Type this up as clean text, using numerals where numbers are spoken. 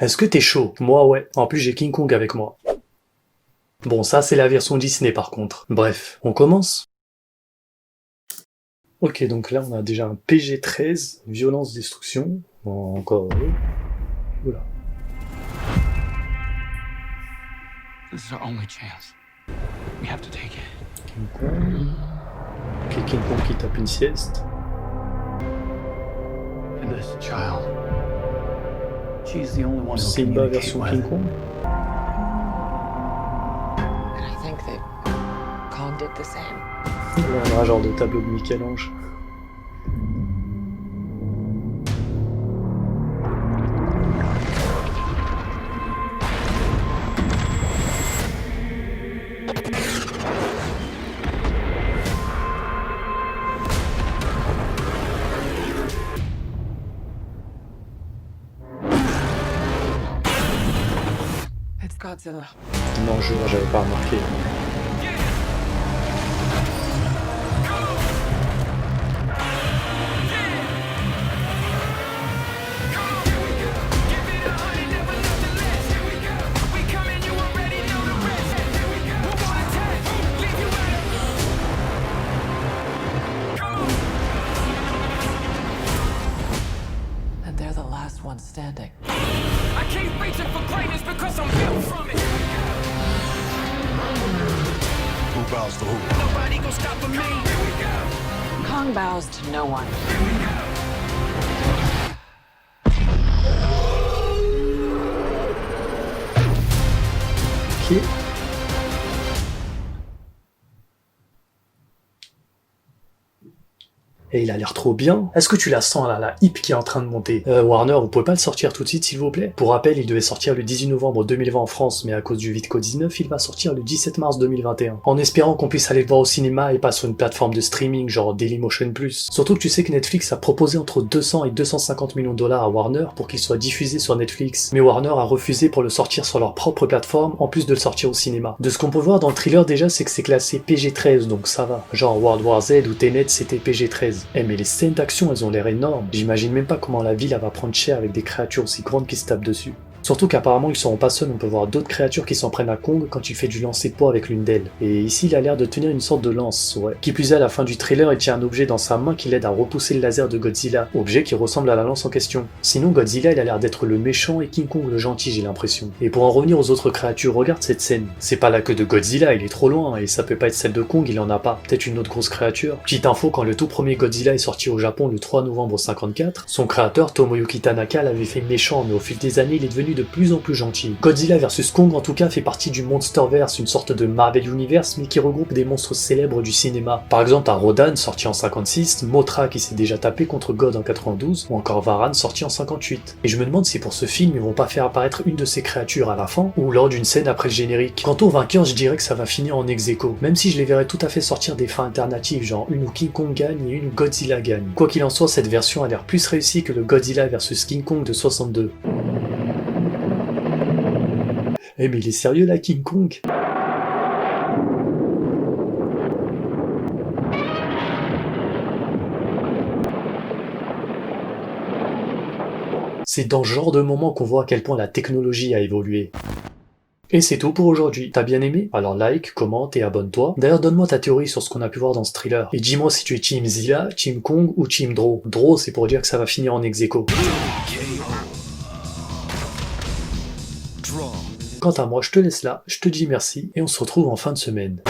Est-ce que t'es chaud? Moi ouais. En plus j'ai King Kong avec moi. Bon ça c'est la version Disney par contre. Bref, on commence? Ok, donc là on a déjà un PG-13, violence destruction. Bon, encore heureux. Oula. This is our only chance. We have to take it. King Kong. Ok, King Kong qui tape une sieste. And this child. She's the only one who Simba communicate version with. King Kong. And I think that Kong did the same. Là on a un genre de tableau de Michel-Ange. It's Godzilla. Non, j'avais pas remarqué. And they're the last ones standing. I keep reaching for greatness because I'm built from it. Who bows to who? Nobody gon' stop for me. Kong bows to no one. Ok. Et il a l'air trop bien. Est-ce que tu la sens là, la hype qui est en train de monter? Warner, vous pouvez pas le sortir tout de suite s'il vous plaît? Pour rappel, il devait sortir le 18 novembre 2020 en France, mais à cause du Covid-19, il va sortir le 17 mars 2021. En espérant qu'on puisse aller le voir au cinéma et pas sur une plateforme de streaming genre Dailymotion+. Surtout que tu sais que Netflix a proposé entre 200 et 250 millions de dollars à Warner pour qu'il soit diffusé sur Netflix, mais Warner a refusé pour le sortir sur leur propre plateforme en plus de le sortir au cinéma. De ce qu'on peut voir dans le thriller déjà, c'est que c'est classé PG-13, donc ça va. Genre World War Z ou Tenet c'était PG-13. Eh mais les scènes d'action elles ont l'air énormes. J'imagine même pas comment la ville elle va prendre cher avec des créatures aussi grandes qui se tapent dessus. Surtout qu'apparemment ils seront pas seuls, on peut voir d'autres créatures qui s'en prennent à Kong quand il fait du lancer de poids avec l'une d'elles. Et ici il a l'air de tenir une sorte de lance, ouais. Qui plus est à la fin du trailer il tient un objet dans sa main qui l'aide à repousser le laser de Godzilla, objet qui ressemble à la lance en question. Sinon Godzilla il a l'air d'être le méchant et King Kong le gentil j'ai l'impression. Et pour en revenir aux autres créatures, regarde cette scène. C'est pas la queue de Godzilla, il est trop loin, et ça peut pas être celle de Kong, il en a pas. Peut-être une autre grosse créature. Petite info, quand le tout premier Godzilla est sorti au Japon le 3 novembre 54, son créateur Tomoyuki Tanaka l'avait fait méchant, mais au fil des années il est devenu de plus en plus gentil. Godzilla vs Kong en tout cas fait partie du Monsterverse, une sorte de Marvel Universe mais qui regroupe des monstres célèbres du cinéma. Par exemple un Rodan sorti en 56, Mothra qui s'est déjà tapé contre God en 92 ou encore Varan sorti en 58. Et je me demande si pour ce film ils vont pas faire apparaître une de ces créatures à la fin ou lors d'une scène après le générique. Quant au vainqueur je dirais que ça va finir en ex-aequo, même si je les verrais tout à fait sortir des fins alternatives genre une où King Kong gagne et une où Godzilla gagne. Quoi qu'il en soit cette version a l'air plus réussie que le Godzilla vs King Kong de 62. Eh mais il est sérieux là, King Kong? C'est dans ce genre de moment qu'on voit à quel point la technologie a évolué. Et c'est tout pour aujourd'hui. T'as bien aimé? Alors like, commente et abonne-toi. D'ailleurs donne-moi ta théorie sur ce qu'on a pu voir dans ce thriller. Et dis-moi si tu es Team Zilla, Team Kong ou Team Dro. Dro c'est pour dire que ça va finir en ex-aequo. Quant à moi, je te laisse là, je te dis merci, et on se retrouve en fin de semaine.